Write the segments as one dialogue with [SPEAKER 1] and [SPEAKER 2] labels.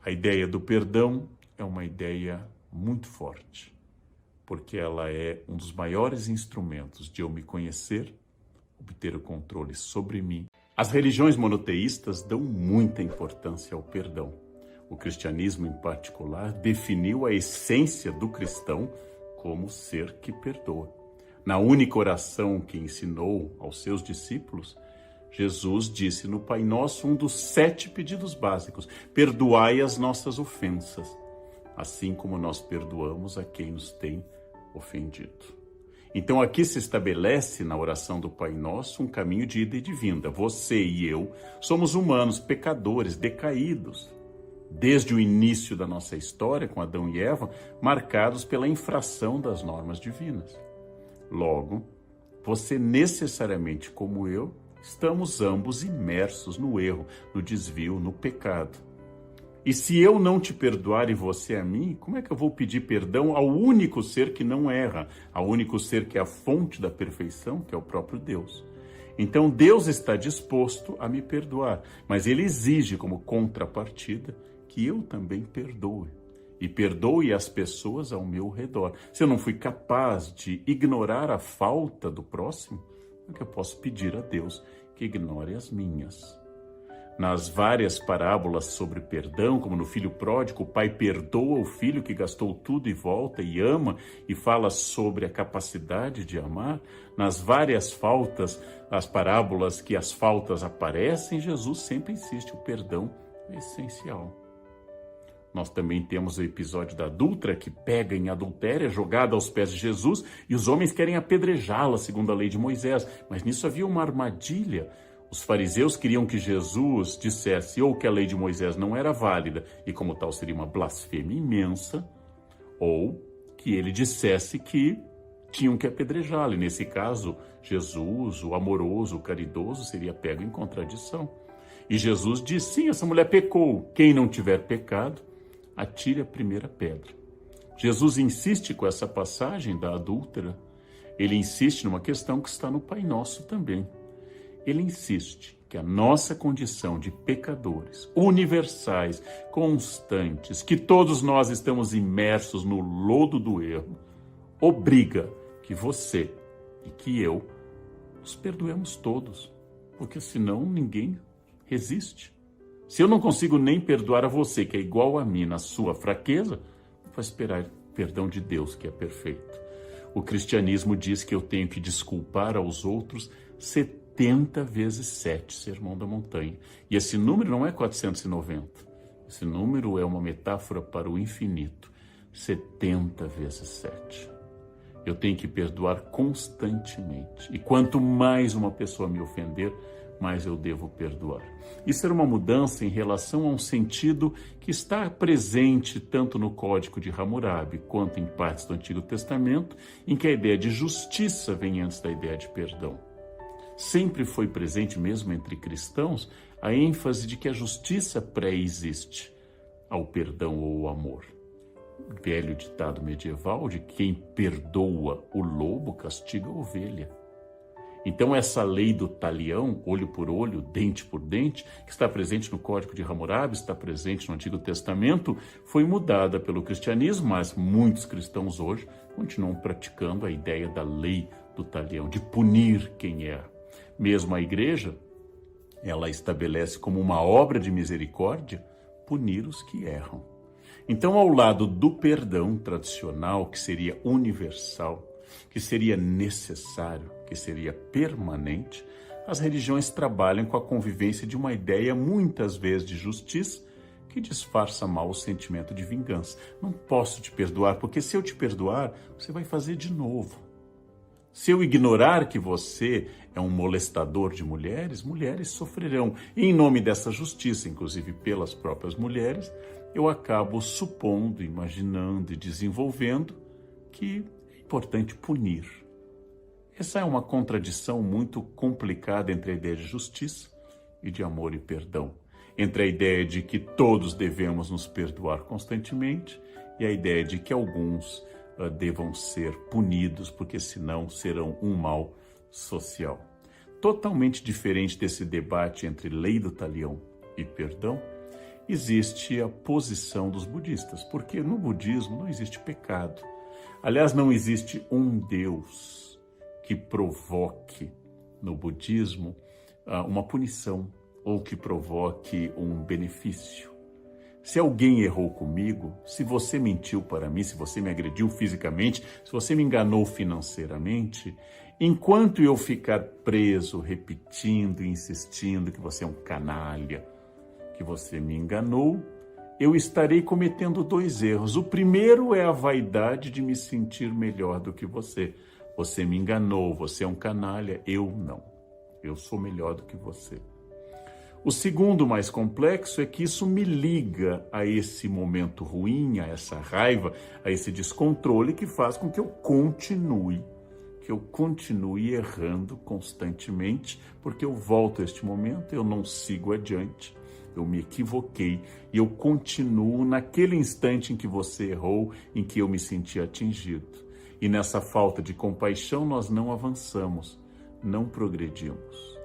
[SPEAKER 1] A ideia do perdão é uma ideia muito forte, porque ela é um dos maiores instrumentos de eu me conhecer, obter o controle sobre mim. As religiões monoteístas dão muita importância ao perdão. O cristianismo, em particular, definiu a essência do cristão como o ser que perdoa. Na única oração que ensinou aos seus discípulos, Jesus disse no Pai Nosso um dos 7 pedidos básicos: perdoai as nossas ofensas, assim como nós perdoamos a quem nos tem ofendido. Então aqui se estabelece na oração do Pai Nosso um caminho de ida e de vinda. Você e eu somos humanos, pecadores, decaídos, desde o início da nossa história com Adão e Eva, marcados pela infração das normas divinas. Logo, você necessariamente, como eu, estamos ambos imersos no erro, no desvio, no pecado. E se eu não te perdoar e você a mim, como é que eu vou pedir perdão ao único ser que não erra, ao único ser que é a fonte da perfeição, que é o próprio Deus? Então Deus está disposto a me perdoar, mas Ele exige como contrapartida que eu também perdoe. E perdoe as pessoas ao meu redor. Se eu não fui capaz de ignorar a falta do próximo, o que eu posso pedir a Deus que ignore as minhas? Nas várias parábolas sobre perdão, como no filho pródigo, o pai perdoa o filho que gastou tudo e volta e ama e fala sobre a capacidade de amar. Nas várias faltas, as parábolas que as faltas aparecem, Jesus sempre insiste, o perdão é essencial. Nós também temos o episódio da adúltera que pega em adultério, é jogada aos pés de Jesus e os homens querem apedrejá-la segundo a lei de Moisés. Mas nisso havia uma armadilha. Os fariseus queriam que Jesus dissesse ou que a lei de Moisés não era válida e como tal seria uma blasfêmia imensa, ou que ele dissesse que tinham que apedrejá-lo. E nesse caso, Jesus, o amoroso, o caridoso, seria pego em contradição. E Jesus disse, sim, essa mulher pecou. Quem não tiver pecado, atire a primeira pedra. Jesus insiste com essa passagem da adúltera. Ele insiste numa questão que está no Pai Nosso também. Ele insiste que a nossa condição de pecadores, universais, constantes, que todos nós estamos imersos no lodo do erro, obriga que você e que eu os perdoemos todos, porque senão ninguém resiste. Se eu não consigo nem perdoar a você, que é igual a mim na sua fraqueza, vou esperar perdão de Deus, que é perfeito. O cristianismo diz que eu tenho que desculpar aos outros 70 vezes 7, Sermão da Montanha. E esse número não é 490. Esse número é uma metáfora para o infinito. 70 vezes 7. Eu tenho que perdoar constantemente. E quanto mais uma pessoa me ofender, mais eu devo perdoar. Isso era uma mudança em relação a um sentido que está presente tanto no Código de Hammurabi quanto em partes do Antigo Testamento, em que a ideia de justiça vem antes da ideia de perdão. Sempre foi presente, mesmo entre cristãos, a ênfase de que a justiça pré-existe ao perdão ou ao amor. Velho ditado medieval de quem perdoa o lobo castiga a ovelha. Então essa lei do talião, olho por olho, dente por dente, que está presente no Código de Hammurabi, está presente no Antigo Testamento, foi mudada pelo cristianismo, mas muitos cristãos hoje continuam praticando a ideia da lei do talião, de punir quem erra. Mesmo a igreja, ela estabelece como uma obra de misericórdia punir os que erram. Então, ao lado do perdão tradicional, que seria universal, que seria necessário, que seria permanente, as religiões trabalham com a convivência de uma ideia, muitas vezes, de justiça, que disfarça mal o sentimento de vingança. Não posso te perdoar, porque se eu te perdoar, você vai fazer de novo. Se eu ignorar que você é um molestador de mulheres, mulheres sofrerão. E em nome dessa justiça, inclusive pelas próprias mulheres, eu acabo supondo, imaginando e desenvolvendo que é importante punir. Essa é uma contradição muito complicada entre a ideia de justiça e de amor e perdão. Entre a ideia de que todos devemos nos perdoar constantemente e a ideia de que alguns devam ser punidos, porque senão serão um mal social. Totalmente diferente desse debate entre lei do talião e perdão, existe a posição dos budistas, porque no budismo não existe pecado. Aliás, não existe um Deus que provoque no budismo uma punição ou que provoque um benefício. Se alguém errou comigo, se você mentiu para mim, se você me agrediu fisicamente, se você me enganou financeiramente, enquanto eu ficar preso, repetindo e insistindo que você é um canalha, que você me enganou, eu estarei cometendo 2 erros. O primeiro é a vaidade de me sentir melhor do que você. Você me enganou, você é um canalha, eu não. Eu sou melhor do que você. O segundo, mais complexo, é que isso me liga a esse momento ruim, a essa raiva, a esse descontrole que faz com que eu continue errando constantemente, porque eu volto a este momento, eu não sigo adiante, eu me equivoquei e eu continuo naquele instante em que você errou, em que eu me senti atingido. E nessa falta de compaixão nós não avançamos, não progredimos.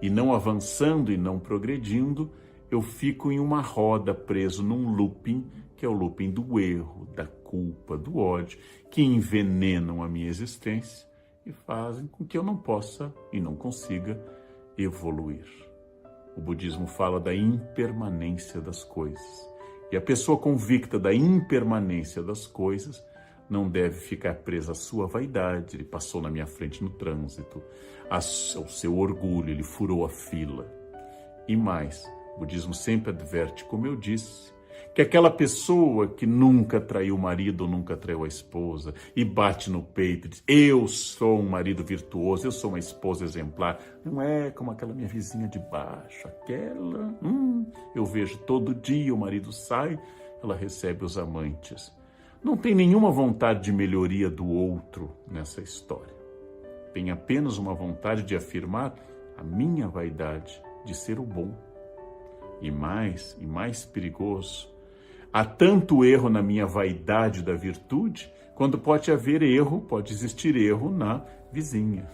[SPEAKER 1] E não avançando e não progredindo, eu fico em uma roda preso num looping, que é o looping do erro, da culpa, do ódio, que envenenam a minha existência e fazem com que eu não possa e não consiga evoluir. O budismo fala da impermanência das coisas. E a pessoa convicta da impermanência das coisas não deve ficar presa à sua vaidade. Ele passou na minha frente no trânsito, ao seu orgulho, ele furou a fila. E mais, o budismo sempre adverte, como eu disse, que aquela pessoa que nunca traiu o marido ou nunca traiu a esposa e bate no peito e diz, eu sou um marido virtuoso, eu sou uma esposa exemplar, não é como aquela minha vizinha de baixo, aquela, eu vejo todo dia, o marido sai, ela recebe os amantes. Não tem nenhuma vontade de melhoria do outro nessa história. Tem apenas uma vontade de afirmar a minha vaidade de ser o bom. E mais perigoso, há tanto erro na minha vaidade da virtude, quando pode existir erro na vizinha.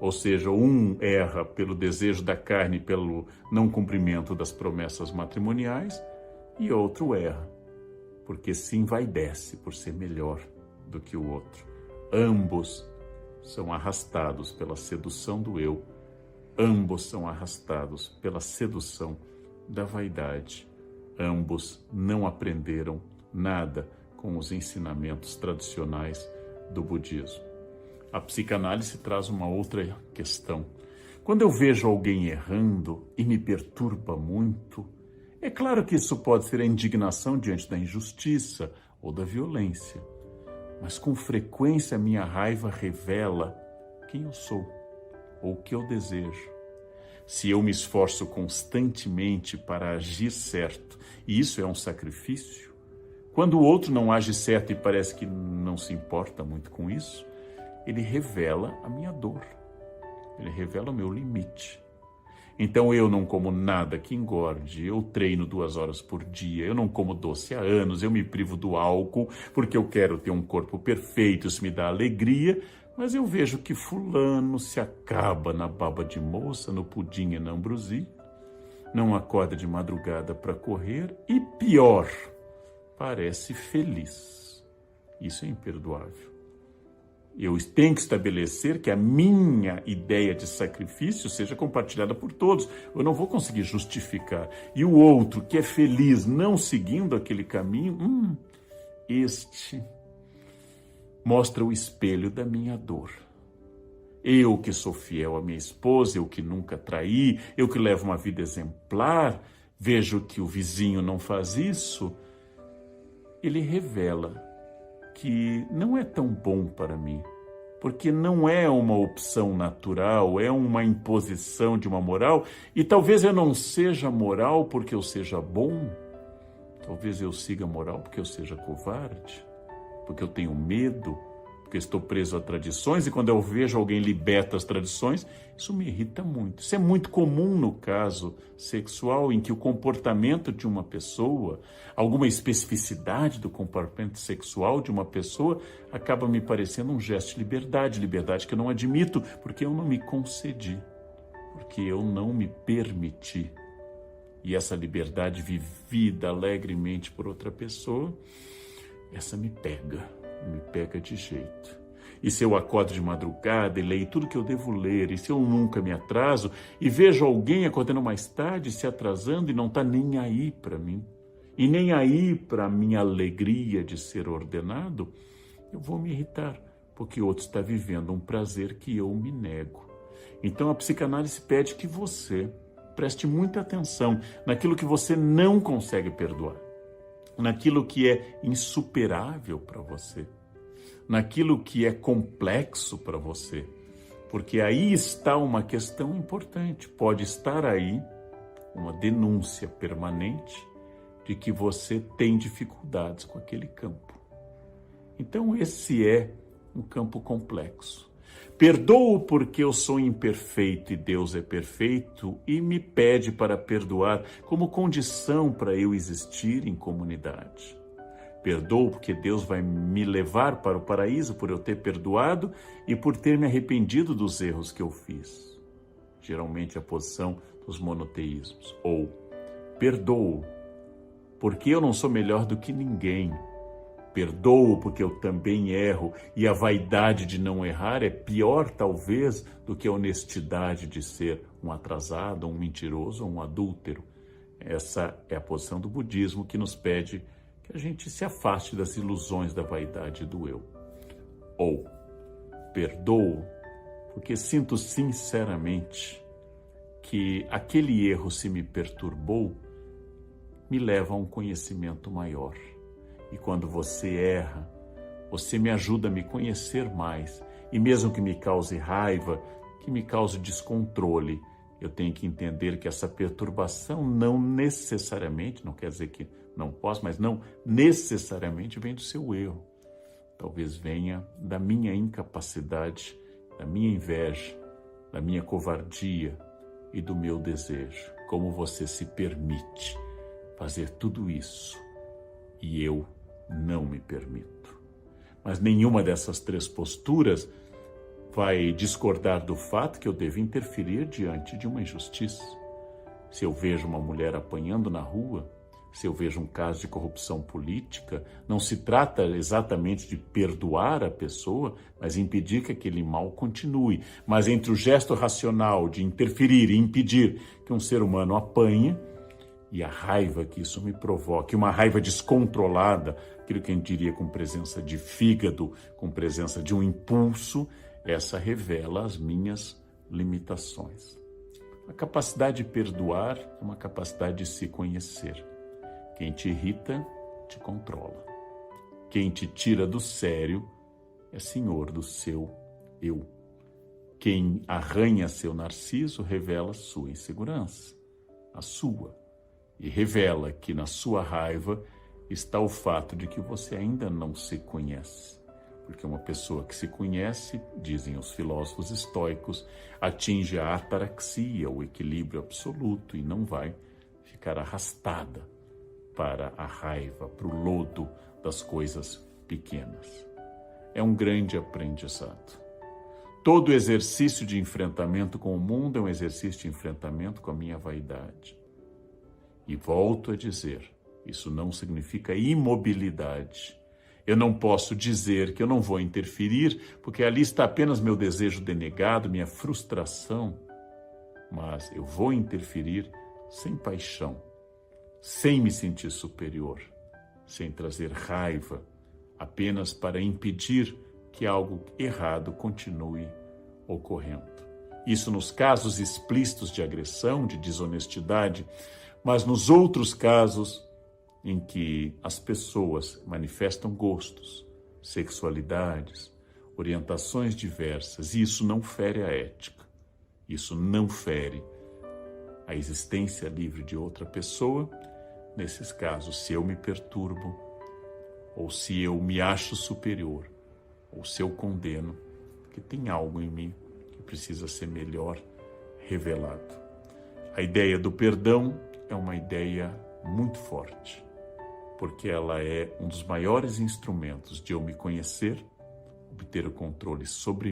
[SPEAKER 1] Ou seja, um erra pelo desejo da carne, pelo não cumprimento das promessas matrimoniais, e outro erra porque se envaidece por ser melhor do que o outro. Ambos são arrastados pela sedução do eu, ambos são arrastados pela sedução da vaidade. Ambos não aprenderam nada com os ensinamentos tradicionais do budismo. A psicanálise traz uma outra questão. Quando eu vejo alguém errando e me perturba muito, é claro que isso pode ser a indignação diante da injustiça ou da violência, mas com frequência a minha raiva revela quem eu sou ou o que eu desejo. Se eu me esforço constantemente para agir certo, e isso é um sacrifício, quando o outro não age certo e parece que não se importa muito com isso, ele revela a minha dor, ele revela o meu limite. Então eu não como nada que engorde, eu treino 2 horas por dia, eu não como doce há anos, eu me privo do álcool porque eu quero ter um corpo perfeito, isso me dá alegria, mas eu vejo que fulano se acaba na baba de moça, no pudim e na ambrosia, não acorda de madrugada para correr e pior, parece feliz. Isso é imperdoável. Eu tenho que estabelecer que a minha ideia de sacrifício seja compartilhada por todos. Eu não vou conseguir justificar. E o outro que é feliz não seguindo aquele caminho, este mostra o espelho da minha dor. Eu que sou fiel à minha esposa, eu que nunca traí, eu que levo uma vida exemplar, vejo que o vizinho não faz isso, ele revela que não é tão bom para mim, porque não é uma opção natural, é uma imposição de uma moral, e talvez eu não seja moral porque eu seja bom, talvez eu siga moral porque eu seja covarde, porque eu tenho medo, porque estou preso a tradições, e quando eu vejo alguém liberta as tradições, isso me irrita muito. Isso é muito comum no caso sexual, em que o comportamento de uma pessoa, alguma especificidade do comportamento sexual de uma pessoa, acaba me parecendo um gesto de liberdade, liberdade que eu não admito, porque eu não me concedi, porque eu não me permiti. e essa liberdade vivida alegremente por outra pessoa, essa me pega de jeito. E se eu acordo de madrugada e leio tudo que eu devo ler, e se eu nunca me atraso, e vejo alguém acordando mais tarde, se atrasando e não está nem aí para mim, e nem aí para a minha alegria de ser ordenado, eu vou me irritar, porque outro está vivendo um prazer que eu me nego. Então a psicanálise pede que você preste muita atenção naquilo que você não consegue perdoar, naquilo que é insuperável para você, naquilo que é complexo para você, porque aí está uma questão importante. Pode estar aí uma denúncia permanente de que você tem dificuldades com aquele campo. Então esse é um campo complexo. Perdoo porque eu sou imperfeito e Deus é perfeito e me pede para perdoar como condição para eu existir em comunidade. Perdoo porque Deus vai me levar para o paraíso por eu ter perdoado e por ter me arrependido dos erros que eu fiz. Geralmente a posição dos monoteísmos. Ou, perdoo porque eu não sou melhor do que ninguém. Perdoo porque eu também erro e a vaidade de não errar é pior, talvez, do que a honestidade de ser um atrasado, um mentiroso ou um adúltero. Essa é a posição do budismo que nos pede que a gente se afaste das ilusões da vaidade do eu. Ou, perdoo porque sinto sinceramente que aquele erro, se me perturbou, me leva a um conhecimento maior. E quando você erra, você me ajuda a me conhecer mais. E mesmo que me cause raiva, que me cause descontrole, eu tenho que entender que essa perturbação não necessariamente, não quer dizer que não posso, mas não necessariamente vem do seu erro. Talvez venha da minha incapacidade, da minha inveja, da minha covardia e do meu desejo. Como você se permite fazer tudo isso e eu não me permito. Mas nenhuma dessas três posturas vai discordar do fato que eu devo interferir diante de uma injustiça. Se eu vejo uma mulher apanhando na rua, se eu vejo um caso de corrupção política, não se trata exatamente de perdoar a pessoa, mas impedir que aquele mal continue. Mas entre o gesto racional de interferir e impedir que um ser humano apanhe e a raiva que isso me provoca, uma raiva descontrolada, aquilo que a gente diria com presença de fígado, com presença de um impulso, essa revela as minhas limitações. A capacidade de perdoar é uma capacidade de se conhecer. Quem te irrita, te controla. Quem te tira do sério é senhor do seu eu. Quem arranha seu narciso revela sua insegurança, a sua, e revela que na sua raiva está o fato de que você ainda não se conhece. Porque uma pessoa que se conhece, dizem os filósofos estoicos, atinge a ataraxia, o equilíbrio absoluto, e não vai ficar arrastada para a raiva, para o lodo das coisas pequenas. É um grande aprendizado. Todo exercício de enfrentamento com o mundo é um exercício de enfrentamento com a minha vaidade. E volto a dizer, isso não significa imobilidade. Eu não posso dizer que eu não vou interferir, porque ali está apenas meu desejo denegado, minha frustração. Mas eu vou interferir sem paixão, sem me sentir superior, sem trazer raiva, apenas para impedir que algo errado continue ocorrendo. Isso nos casos explícitos de agressão, de desonestidade, mas nos outros casos em que as pessoas manifestam gostos, sexualidades, orientações diversas, e isso não fere a ética, isso não fere a existência livre de outra pessoa. Nesses casos, se eu me perturbo, ou se eu me acho superior, ou se eu condeno, que tem algo em mim que precisa ser melhor revelado. A ideia do perdão é uma ideia muito forte, porque ela é um dos maiores instrumentos de eu me conhecer, obter o controle sobre